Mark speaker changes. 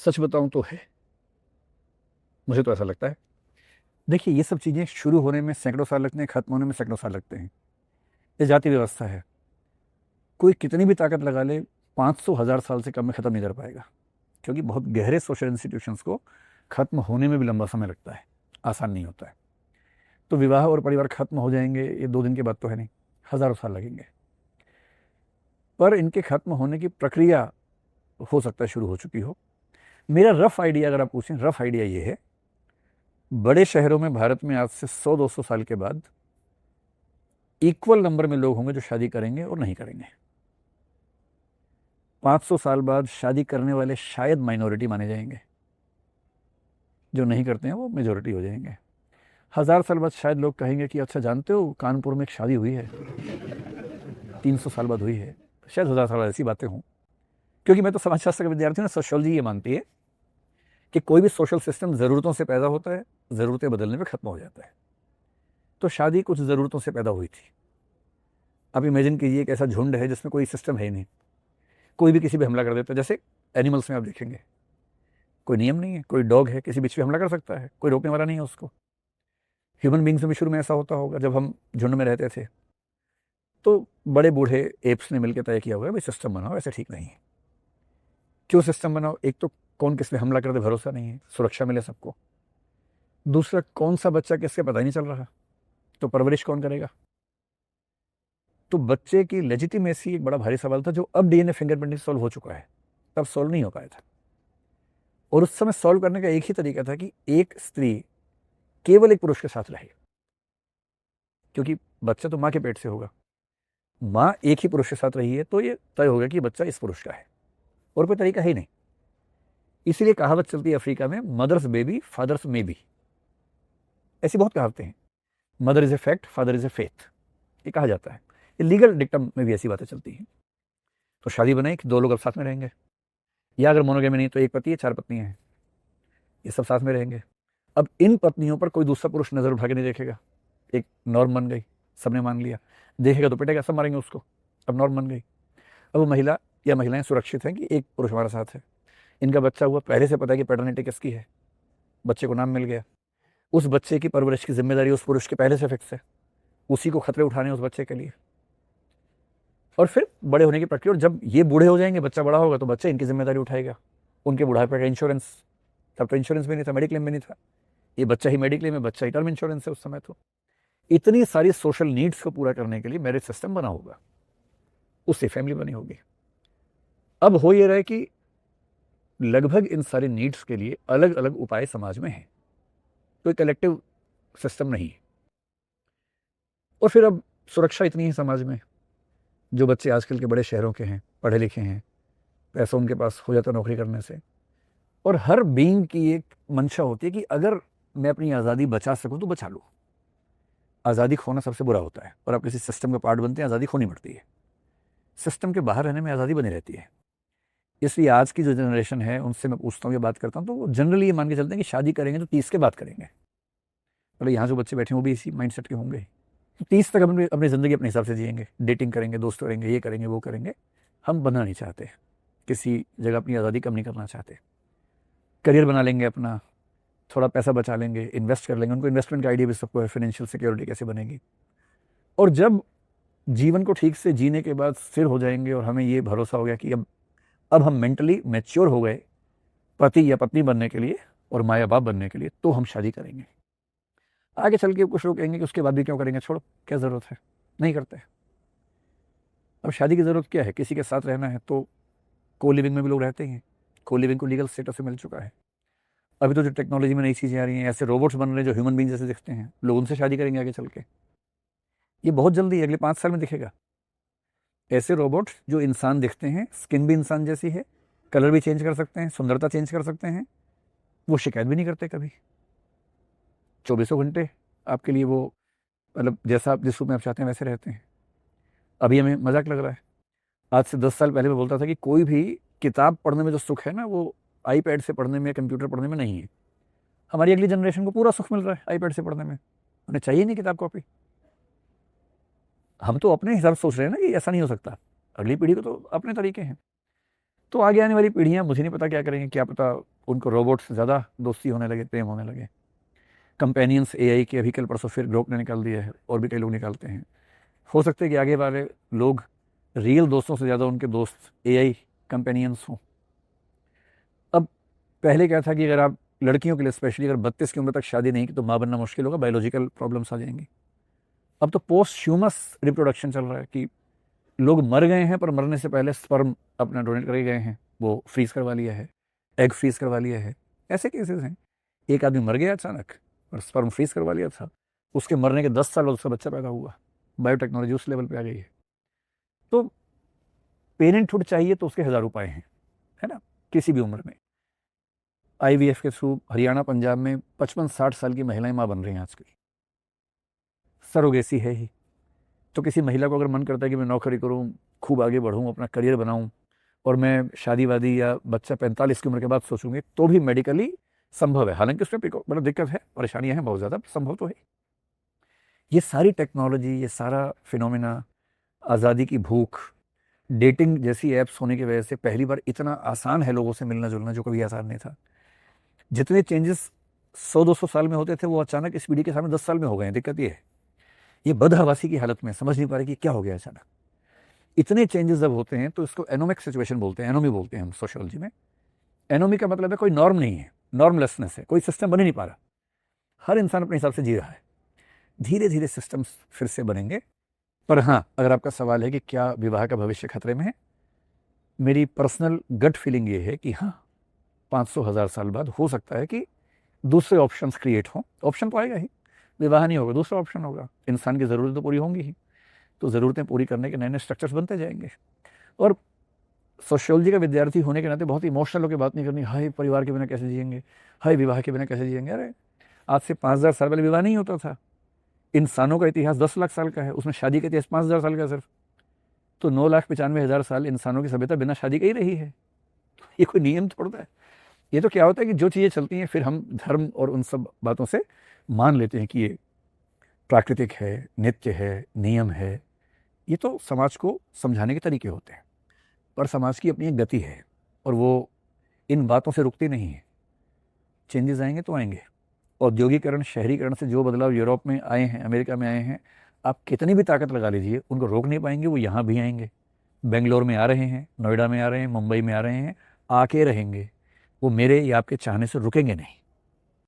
Speaker 1: सच बताऊं तो है, मुझे तो ऐसा लगता है। देखिए, ये सब चीज़ें शुरू होने में सैकड़ों साल लगते हैं, खत्म होने में सैकड़ों साल लगते हैं। ये जाति व्यवस्था है, कोई कितनी भी ताकत लगा ले 500 1000 साल से कम में ख़त्म नहीं कर पाएगा, क्योंकि बहुत गहरे सोशल इंस्टीट्यूशंस को ख़त्म होने में भी लंबा समय लगता है, आसान नहीं होता है। तो विवाह और परिवार खत्म हो जाएंगे ये 2 दिन के बाद तो है नहीं, हज़ारों साल लगेंगे। पर इनके खत्म होने की प्रक्रिया हो सकता है शुरू हो चुकी हो। मेरा रफ आइडिया, अगर आप पूछें, रफ आइडिया ये है, बड़े शहरों में भारत में आज से 100 200 साल के बाद इक्वल नंबर में लोग होंगे जो शादी करेंगे और नहीं करेंगे। 500 साल बाद शादी करने वाले शायद माइनॉरिटी माने जाएंगे, जो नहीं करते हैं वो मेजोरिटी हो जाएंगे। 1000 साल बाद शायद लोग कहेंगे कि अच्छा, जानते हो कानपुर में एक शादी हुई है, 300 साल बाद हुई है। शायद 1000 साल बाद ऐसी बातें हों, क्योंकि मैं तो समाजशास्त्र का विद्यार्थी हूँ ना। सोशियोलॉजी ये मानती है कि कोई भी सोशल सिस्टम ज़रूरतों से पैदा होता है, ज़रूरतें बदलने में ख़त्म हो जाता है। तो शादी कुछ ज़रूरतों से पैदा हुई थी। आप इमेजिन कीजिए एक ऐसा झुंड है जिसमें कोई सिस्टम है ही नहीं, कोई भी किसी पे हमला कर देता है। जैसे एनिमल्स में आप देखेंगे, कोई नियम नहीं है, कोई डॉग है किसी बीच पे हमला कर सकता है, कोई रोकने वाला नहीं है उसको। ह्यूमन बींग्स में शुरू में ऐसा होता होगा, जब हम झुंड में रहते थे तो बड़े बूढ़े एप्स ने मिलकर तय किया हुआ है भाई सिस्टम बनाओ, ऐसे ठीक नहीं है। क्यों सिस्टम बनाओ? एक तो कौन किस पे हमला कर दे भरोसा नहीं है, सुरक्षा मिले सबको। दूसरा, कौन सा बच्चा किसके पता ही नहीं चल रहा, तो परवरिश कौन करेगा? तो बच्चे की लेजिटिमेसी एक बड़ा भारी सवाल था, जो अब डीएनए फिंगरप्रिंटिंग सॉल्व हो चुका है, तब सॉल्व नहीं हो पाया था। और उस समय सॉल्व करने का एक ही तरीका था कि एक स्त्री केवल एक पुरुष के साथ रहे, क्योंकि बच्चा तो माँ के पेट से होगा। माँ एक ही पुरुष के साथ रही है तो ये तय हो गया कि बच्चा इस पुरुष का है, और कोई तरीका ही नहीं। इसीलिए कहावत चलती है अफ्रीका में, mother's baby father's maybe. ऐसी बहुत कहावतें हैं। Mother is a fact, father is a faith, ये कहा जाता है। ये लीगल डिक्टम में भी ऐसी बातें चलती हैं। तो शादी बनाई कि 2 लोग अब साथ में रहेंगे, या अगर मोनोगेमी नहीं तो एक पति है 4 पत्नियां हैं, ये सब साथ में रहेंगे। अब इन पत्नियों पर कोई दूसरा पुरुष नजर उठा के नहीं देखेगा। एक नॉर्म बन गई, सबने मान लिया। देखेगा तो पिटेगा, सब मारेंगे उसको, अब नॉर्म बन गई। अब वो महिला या महिलाएं सुरक्षित हैं कि एक पुरुष हमारा साथ है। इनका बच्चा हुआ, पहले से पता है कि पैटर्निटी किसकी है, बच्चे को नाम मिल गया। उस बच्चे की परवरिश की जिम्मेदारी उस पुरुष के पहले से फिक्स है, उसी को खतरे उठाने उस बच्चे के लिए। और फिर बड़े होने की प्रक्रिया, और जब ये बूढ़े हो जाएंगे, बच्चा बड़ा होगा, तो बच्चा इनकी जिम्मेदारी उठाएगा। उनके बुढ़ापे का इंश्योरेंस, तब तो इंश्योरेंस भी नहीं था, मेडिक्लेम भी नहीं था, ये बच्चा ही मेडिक्लेम है, बच्चा ही टर्म इंश्योरेंस है उस समय। तो इतनी सारी सोशल नीड्स को पूरा करने के लिए मैरिज सिस्टम बना होगा, उससे फैमिली बनी होगी। अब हो ये रहा है कि लगभग इन सारी नीड्स के लिए अलग अलग उपाय समाज में हैं, कोई कलेक्टिव सिस्टम नहीं है। और फिर अब सुरक्षा इतनी है समाज में, जो बच्चे आजकल के बड़े शहरों के हैं, पढ़े लिखे हैं, पैसा उनके पास हो जाता नौकरी करने से, और हर बीइंग की एक मंशा होती है कि अगर मैं अपनी आज़ादी बचा सकूं तो बचा लूँ। आज़ादी खोना सबसे बुरा होता है, और आप किसी सिस्टम का पार्ट बनते हैं, आज़ादी खोनी पड़ती है। सिस्टम के बाहर रहने में आज़ादी बनी रहती है। इसलिए आज की जो जनरेशन है उनसे मैं पूछता हूँ, ये बात करता हूँ, तो वो जनरली ये मान के चलते हैं कि शादी करेंगे तो 30 के बाद करेंगे। मतलब यहाँ जो बच्चे बैठे हैं वो भी इसी माइंडसेट के होंगे, तो 30 तक अपनी ज़िंदगी अपने हिसाब से जिएंगे, डेटिंग करेंगे, दोस्त करेंगे, ये करेंगे वो करेंगे। हम बनना नहीं चाहते, किसी जगह अपनी आज़ादी कम नहीं करना चाहते। करियर बना लेंगे अपना, थोड़ा पैसा बचा लेंगे, इन्वेस्ट कर लेंगे। उनको इन्वेस्टमेंट का आइडिया भी सबको है, फाइनेंशियल सिक्योरिटी कैसे बनेगी। और जब जीवन को ठीक से जीने के बाद स्थिर हो जाएंगे और हमें ये भरोसा हो गया कि अब हम मेंटली मैच्योर हो गए पति या पत्नी बनने के लिए और माँ या बाप बनने के लिए, तो हम शादी करेंगे। आगे चल के कुछ लोग कहेंगे कि उसके बाद भी क्यों करेंगे, छोड़ो, क्या ज़रूरत है, नहीं करते। अब शादी की ज़रूरत क्या है? किसी के साथ रहना है तो को लिविंग में भी लोग रहते हैं, को लिविंग को लीगल स्टेटस से मिल चुका है। अभी तो जो टेक्नोलॉजी में नई चीज़ें आ रही हैं, ऐसे रोबोट्स बन रहे हैं जो ह्यूमन बींग जैसे दिखते हैं, लोग उनसे शादी करेंगे आगे चल के। ये बहुत जल्दी, अगले 5 साल में दिखेगा। ऐसे रोबोट जो इंसान दिखते हैं, स्किन भी इंसान जैसी है, कलर भी चेंज कर सकते हैं, सुंदरता चेंज कर सकते हैं, वो शिकायत भी नहीं करते कभी। 24 घंटे आपके लिए वो, मतलब जैसा आप जिस रूप में आप चाहते हैं वैसे रहते हैं। अभी हमें मजाक लग रहा है, आज से 10 साल पहले मैं बोलता था कि कोई भी किताब पढ़ने में जो सुख है ना, वो आईपैड से पढ़ने में, कंप्यूटर पढ़ने में नहीं है। हमारी अगली जनरेशन को पूरा सुख मिल रहा है आईपैड से पढ़ने में, उन्हें चाहिए नहीं किताब कॉपी। हम तो अपने हिसाब से सोच रहे हैं ना कि ऐसा नहीं हो सकता, अगली पीढ़ी को तो अपने तरीके हैं। तो आगे आने वाली पीढ़ियां मुझे नहीं पता क्या करेंगे, क्या पता उनको रोबोट से ज़्यादा दोस्ती होने लगे, प्रेम होने लगे। कंपेनियंस एआई के अभी कल परसों फिर ग्रोक ने निकाल दिया है, और भी कई लोग निकालते हैं। हो सकता है कि आगे वाले लोग रियल दोस्तों से ज़्यादा उनके दोस्त एआई कंपेनियंस हों। अब पहले क्या था कि अगर आप लड़कियों के लिए स्पेशली अगर 32 की उम्र तक शादी नहीं की तो माँ बनना मुश्किल होगा, बायोलॉजिकल प्रॉब्लम्स आ जाएंगी। अब तो पोस्ट ह्यूमस रिप्रोडक्शन चल रहा है कि लोग मर गए हैं पर मरने से पहले स्पर्म अपना डोनेट कर गए हैं, वो फ्रीज करवा लिया है, एग फ्रीज करवा लिया है। ऐसे केसेस हैं। एक आदमी मर गया अचानक और स्पर्म फ्रीज करवा लिया था, उसके मरने के 10 साल बाद उसका बच्चा पैदा हुआ। बायोटेक्नोलॉजी उस लेवल पे आ गई है। तो पेरेंटहुड चाहिए तो उसके 1000 उपाय हैं, है ना, किसी भी उम्र में। आईवीएफ के थ्रू हरियाणा पंजाब में 55-60 साल की महिलाएं माँ बन रही हैं आजकल। सरोगेसी है ही। तो किसी महिला को अगर मन करता है कि मैं नौकरी करूं, खूब आगे बढ़ूं, अपना करियर बनाऊं, और मैं शादी वादी या बच्चा 45 की उम्र के बाद सोचूंगी, तो भी मेडिकली संभव है। हालांकि उसमें मतलब दिक्कत है, परेशानियां हैं बहुत ज़्यादा, संभव तो है। ये सारी टेक्नोलॉजी, ये सारा फिनोमिना, आज़ादी की भूख, डेटिंग जैसी ऐप्स होने की वजह से पहली बार इतना आसान है लोगों से मिलना जुलना, जो कभी आसान नहीं था। जितने चेंजेस 100-200 साल में होते थे वो अचानक इस पीढ़ी के सामने 10 साल में हो गए हैं। दिक्कत ये है, ये बदहवासी की हालत में समझ नहीं पा रहे कि क्या हो गया अचानक। इतने चेंजेस जब होते हैं तो इसको एनोमिक सिचुएशन बोलते हैं, एनोमी बोलते हैं हम सोशियोलॉजी में। एनोमी का मतलब है कोई नॉर्म नहीं है, नॉर्मलेसनेस है, कोई सिस्टम बन ही नहीं पा रहा, हर इंसान अपने हिसाब से जी रहा है। धीरे धीरे सिस्टम्स फिर से बनेंगे। पर हाँ, अगर आपका सवाल है कि क्या विवाह का भविष्य खतरे में है, मेरी पर्सनल गट फीलिंग ये है कि हाँ, 500-1000 साल बाद हो सकता है कि दूसरे ऑप्शंस क्रिएट हों। ऑप्शन तो आएगा ही, विवाह नहीं होगा, दूसरा ऑप्शन होगा। इंसान की ज़रूरतें तो पूरी होंगी ही, तो ज़रूरतें पूरी करने के नए नए स्ट्रक्चर्स बनते जाएंगे। और सोशियोलॉजी का विद्यार्थी होने के नाते बहुत इमोशनल होकर बात नहीं करनी, हाय परिवार के बिना कैसे जिएंगे, हाय विवाह के बिना कैसे जिएंगे। अरे आज से 5000 साल पहले विवाह नहीं होता था। इंसानों का इतिहास 10 लाख साल का है, उसमें शादी का इतिहास 5000 साल का सिर्फ। तो 9,95,000 साल इंसानों की सभ्यता बिना शादी के ही रही है। ये कोई नियम थोड़ा है। ये तो क्या होता है कि जो चीज़ें चलती हैं फिर हम धर्म और उन सब बातों से मान लेते हैं कि ये प्राकृतिक है, नित्य है, नियम है। ये तो समाज को समझाने के तरीके होते हैं, पर समाज की अपनी एक गति है और वो इन बातों से रुकती नहीं है। चेंजेस आएंगे तो आएंगे। औद्योगिकरण, शहरीकरण से जो बदलाव यूरोप में आए हैं, अमेरिका में आए हैं, आप कितनी भी ताकत लगा लीजिए उनको रोक नहीं पाएंगे। वो यहाँ भी आएंगे, बेंगलोर में आ रहे हैं, नोएडा में आ रहे हैं, मुंबई में आ रहे हैं, आके रहेंगे। वो मेरे या आपके चाहने से रुकेंगे नहीं।